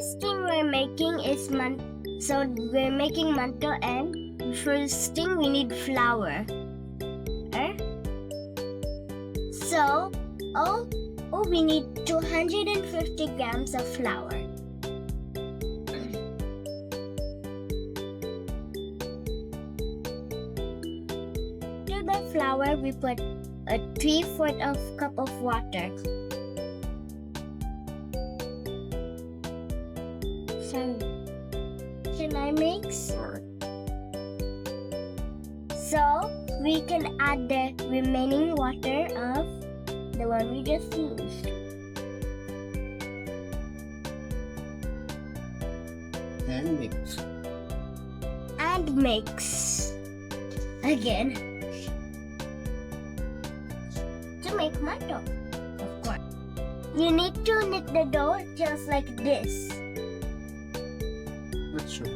first thing we're making is so we're making manto, and first thing we need flour. So we need 250 grams of flour. To the flour, we put a 3/4 cup of water. Can I mix? So we can add the remaining water of the one we just used. And mix. And mix again to make manto, of course. You need to knit the dough just like this. That's true.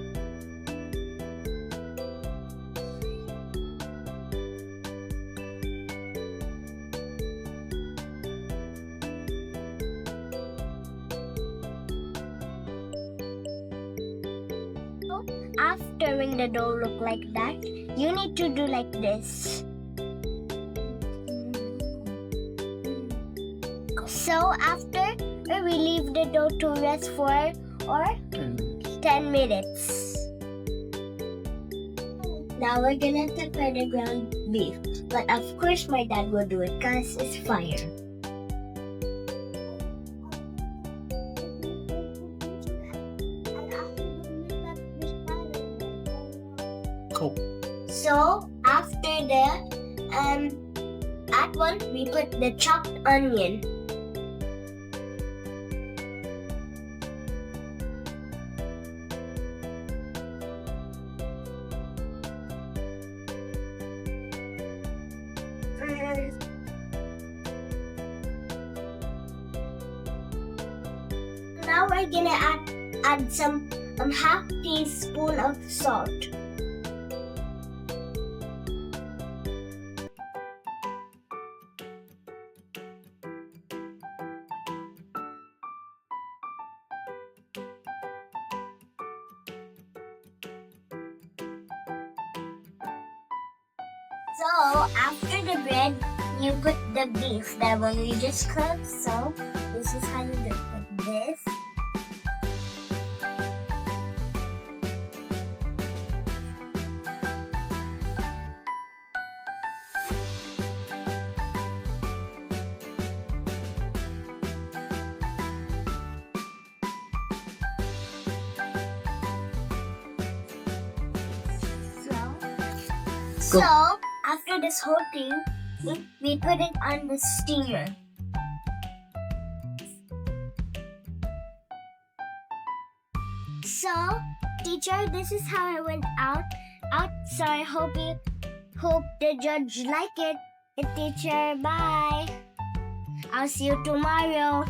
After when the dough look like that, you need to do like this. So after, we leave the dough to rest for 10 minutes. Now we're gonna prepare the ground beef. But of course my dad will do it because it's fire. Cool. So after that one we put the chopped onion. Now we're gonna add some half teaspoon of salt. So after the bread, you put the beef, that one we just cooked. So this is how you do it, like this. So after this whole thing, we put it on the steamer. So, teacher, this is how I went out. So I hope the judge like it. Teacher, bye. I'll see you tomorrow.